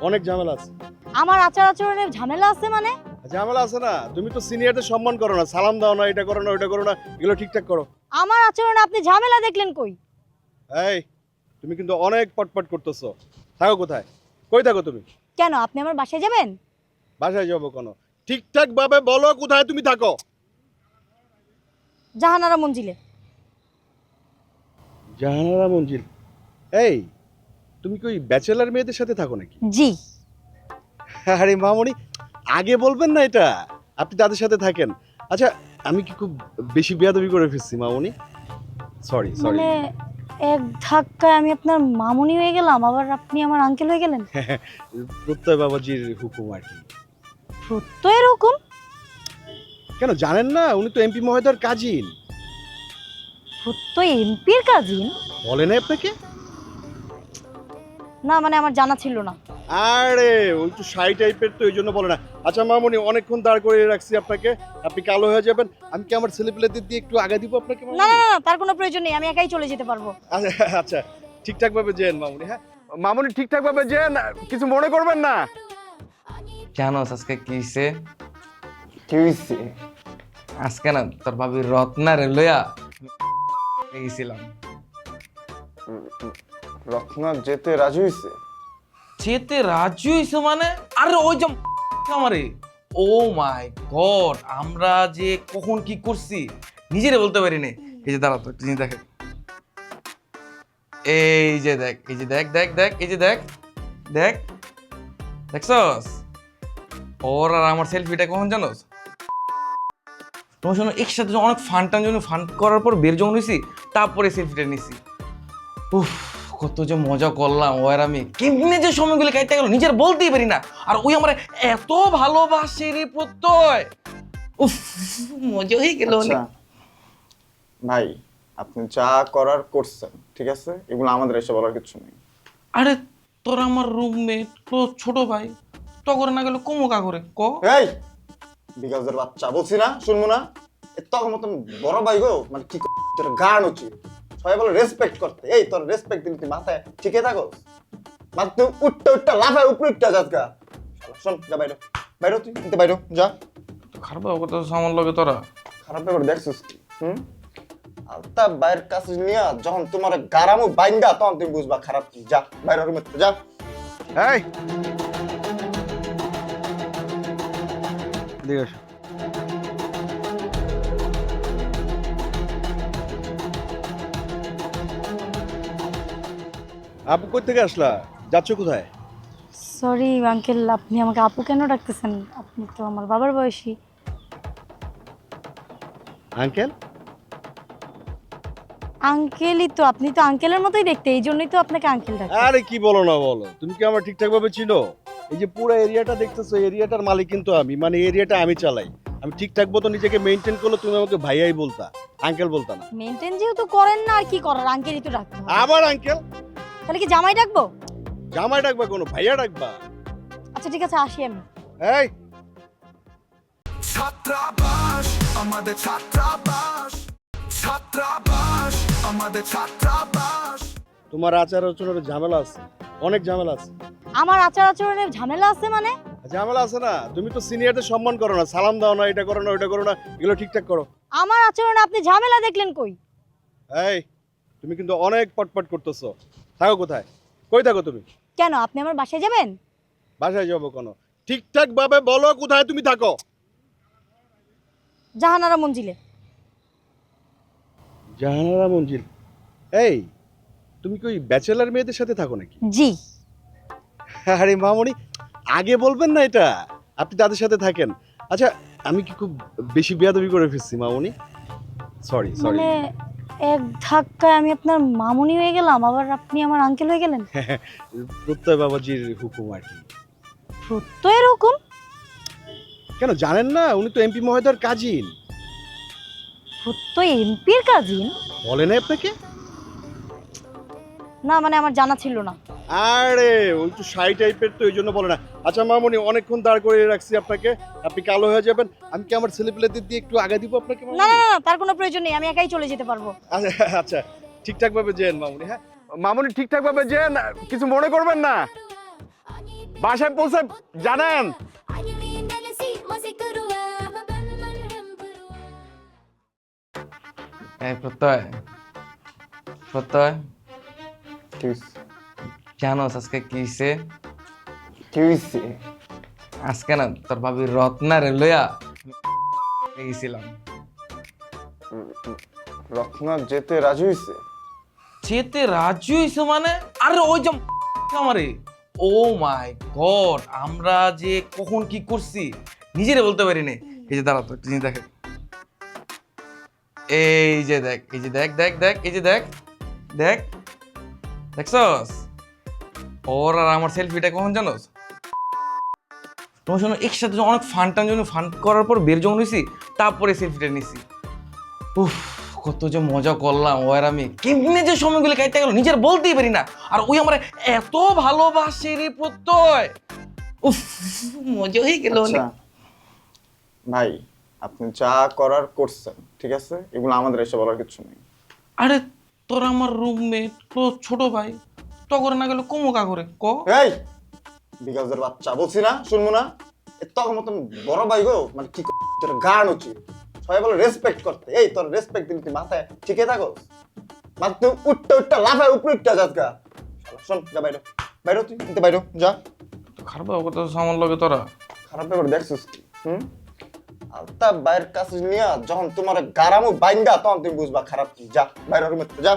অনেক ঝামেলা আছে। আমার আচার আচরণে ঝামেলা আছে মানে? ঝামেলা আছে না, তুমি তো সিনিয়রদের সম্মান করো না, সালাম দাও না, এটা করো না, ওইটা করো না, এগুলো ঠিকঠাক করো। আমার আচরণে আপনি ঝামেলা দেখলেন কই? এই, তুমি কিন্তু অনেক পটপট করতেছো। থাকো কোথায়? কই থাকো তুমি? কেন, আপনি আমার বাসায় যাবেন? বাসায় যাবো কোনো? ঠিকঠাক ভাবে বলো কোথায় তুমি থাকো। জাহানারা মঞ্জিলে। জাহানারা মঞ্জিল? এই, তুমি কি ওই ব্যাচেলার মেয়েদের সাথে থাকো নাকি? জি। আরে মামনি, আগে বলবেন না এটা, আপনি তাদের সাথে থাকেন। আচ্ছা, আমি কি খুব বেশি বেয়াদবি করে ফেলছি মামনি? Sorry sorry. মানে এক ধাক্কায় আমি আপনার মামুনি হয়ে গেলাম, আবার আপনি আমার আঙ্কেল হয়ে গেলেন। প্রত্যয় বাবাজির হুকুম আর কি। প্রত্যয়ের হুকুম? কেন জানেন না, উনি তো এমপি মহোদয়ের কাজিন। প্রত্যয় এমপির কাজিন? বলে না আপনাকে? না মানে আমার জানা ছিল না। আরে ওই তো শাই টাইপের, তো এই জন্য বলে না। আচ্ছা মামনি, অনেকক্ষণ দাঁড় করে রাখছি আপনাকে, আপনি কালো হয়ে যাবেন। আমি কি আমার ছেলেপেলেদের দিয়ে একটু আগে দিব আপনাকে মামনি? না না না, তার কোনো প্রয়োজন নেই, আমি একাই চলে যেতে পারবো। আচ্ছা আচ্ছা, ঠিকঠাক ভাবে যেন মামনি। হ্যাঁ মামনি, ঠিকঠাক ভাবে যেন, কিছু মনে করবেন না। কেন আজকে কি হইছে? কি হইছে? আজকে না তোর ভাবি রত্নারে লইয়া গেছিলাম। রত্না যেতে রাজি হইছে? যেতে রাজি হইছে মানে? আরে ওই যে আমারে, ও মাই গড, আমরা যে কখন কি করছি নিজেরে বলতে পারি না। এই যে দাঁড়া তো একটু জিনিস দেখে, এই যে দেখ, এই যে দেখ দেখ দেখ, এই যে দেখ দেখ, দেখছস ওর আর আমার সেলফিটা কখন জানোস? তোমার সঙ্গে একসাথে যখন অনেক ফান জন্য ফান করার পর বের যখন হয়েছি, তারপরে সেলফিটা নিছি। উফ, কত যে মজা করলাম ও আর আমি, কেমনে যে সময়গুলি কাটতে গেল নিজের বলতেই পারি না। আর ওই আমার এত ভালোবাসে রে প্রত্যয়, উফ, মজা হয়ে গেল অনেক। আচ্ছা ভাই, আপনি যা করার করছেন, ঠিক আছে, এগুলো আমাদের এসে বলার কিছু নেই। আরে তোর আমার রুমমেট, তোর ছোট ভাই, টগরে না গেলে কমকা করে ক। এই বিকাশের বাচ্চা, বলছি না শুনবো না? এর তখন মতন বড় ভাই গো, মানে কি তোর গান উচিত, সবাই বলে রেসপেক্ট করতে। এই তোর রেসপেক্ট দিলে তুই মাথায় ঠিকই থাকো, মাত্র তুই উঠতে উঠতে লাফায় উপরে উঠতে যাস গা। শোন, যা বাইরো বাইরো, তুই কিন্তু বাইরো যা। খারাপ কথা আমার লগে তোরা। খারাপ ব্যাপার দেখছিস কি? আলতা বাইরের কাছে নিয়ে যখন তোমার গারামো বাইন্দা, তখন তুমি বুঝবা খারাপ কি। যা বাইরের রুমে যা। এই এদিকে আসো। আপু কই থেকে আসলা? যাচ্ছ কোথায়? সরি আঙ্কেল, আপনি আমাকে আপু কেন ডাকতেছেন? আপনি তো আমার বাবার বয়সী। আঙ্কেল? আঙ্কেলই তো, আপনি তো আঙ্কেলের মতোই দেখতে, এই জন্যই তো আপনাকে আঙ্কেল ডাকি। আরে কি বলো না বলো, তুমি কি আমার ঠিকঠাক ভাবে চিনো? এই যে পুরো এরিয়াটা দেখতেছো, এরিয়াটার মালিক কিন্তু আমি, মানে এরিয়াটা আমি চালাই। আমি ঠিকঠাক মতো নিজেকে মেনটেন করলে তুমি আমাকে ভাইয়াই বলতা, আঙ্কেল বলতা না। মেনটেন যেহেতু করেন না, আর কি করার, আঙ্কেলই তো ডাকতে হবে। আবার আঙ্কেল? তাহলে কি জামাই ডাকবো? জামাই ডাকবা কোনো, ভাইয়া ডাকবা। আচ্ছা ঠিক আছে, আসি আমি। এই ছাত্রাবাস আমাদের ছাত্রাবাস, ছাত্রাবাস আমাদের ছাত্রাবাস। তোমার আচার আচরণের ঝামেলা আছে, অনেক ঝামেলা আছে। আমার আচার আচরণে ঝামেলা আছে মানে? ঝামেলা আছে না, তুমি তো সিনিয়রদের সম্মান করো না, সালাম দাও না, এটা করো না, ওইটা করো না, এগুলো ঠিকঠাক করো। আমার আচরণে আপনি ঝামেলা দেখলেন কই? এই, তুমি কিন্তু অনেক পটপট করতেছো। থাকো কোথায়? কই থাকো তুমি? কেন, আপনি আমার বাসায় যাবেন? বাসায় যাবো কোনো? ঠিকঠাক ভাবে বলো কোথায় তুমি থাকো। জাহানারা মঞ্জিলে। জাহানারা মঞ্জিল? এই, তুমি কি ওই ব্যাচেলার মেয়েদের সাথে থাকো নাকি? জি। আরে মামনি, আগে বলবেন না এটা, আপনি তাদের সাথে থাকেন। আচ্ছা, আমি কি খুব বেশি বেয়াদবি করে ফেলছি মামনি? Sorry sorry. মানে এক ধাক্কায় আমি আপনার মামুনি হয়ে গেলাম, আবার আপনি আমার আঙ্কেল হয়ে গেলেন। প্রত্যয় বাবাজির হুকুম আর কি। প্রত্যয়ের হুকুম? কেন জানেন না, উনি তো এমপি মহোদয়ের কাজিন। প্রত্যয় এমপির কাজিন? বলে না আপনাকে? না মানে আমার জানা ছিল না। আরে ওই তো শাই টাইপের, তো এই জন্য বলে না। আচ্ছা মামনি, অনেকক্ষণ দাঁড় করে রাখছি আপনাকে, আপনি কালো হয়ে যাবেন। আমি কি আমার ছেলেপেলেদের দিয়ে একটু আগে দিব আপনাকে মামনি? না না না, তার কোনো প্রয়োজন নেই, আমি একাই চলে যেতে পারবো। আচ্ছা আচ্ছা, ঠিকঠাক ভাবে যেন মামনি। হ্যাঁ মামনি, ঠিকঠাক ভাবে যেন, কিছু মনে করবেন না। বাসায় পৌঁছে জানেন এই প্রত্যয় প্রত্যয় কি হইছে? জানোস আজকে কি হইছে? কি হইছে? আজকে না তোর ভাবি রত্নারে লইয়া গেছিলাম। রত্না যেতে রাজি হইছে? যেতে রাজি হইছে মানে? আরে ওই যে আমারে, ও মাই গড, আমরা যে কখন কি করছি নিজেরে বলতে পারি না। এই যে দাঁড়া তো একটা জিনিস দেখে, এই যে দেখ, এই যে দেখ দেখ দেখ, এই যে দেখ দেখ, দেখছস ওর আর আমার সেলফিটা কখন জানোস? তোমার সঙ্গে একসাথে যখন অনেক ফান করার পর বের যখন হয়েছি তারপরে সেলফিটা নিছি। উফ, কত যে মজা করলাম ও আর আমি, কেমনে যে সময়গুলো কাটতে গেল নিজের বলতেই পারি না। আর ওই আমার এত ভালোবাসে রে প্রত্যয়, উফ মজা হয়ে গেল অনেক। আচ্ছা, ভাই আপনি যা করার করছেন, ঠিক আছে, এগুলো আমাদের এসে বলার কিছু নেই। আরে তোর আমার রুমমেট, তোর ছোট ভাই, তো করে না গেলে কমো কা করে ক। এই বিকাশের বাচ্চা, বলছি না শুনবো না? তখন মতন বড় ভাই গো, মানে কি তোর গান উচিত, সবাই বলে রেসপেক্ট করতে। এই তোর রেসপেক্ট দিলে তুই মাথায় ঠিকই থাকো, মাত্র উঠতে উঠতে লাফায় উপরে উঠতে যাস গা। শোন, যা বাইরো বাইরো, তুই কিন্তু বাইরো যা। খারাপ কথা সামান লাগে তোরা। খারাপ ব্যাপার দেখছিস কি? আলতা বাইরের কাছে নিয়ে যখন তোমার গারামু বাইন্দা তখন তুমি বুঝবা খারাপ কি। যা বাইরে রুমে যা।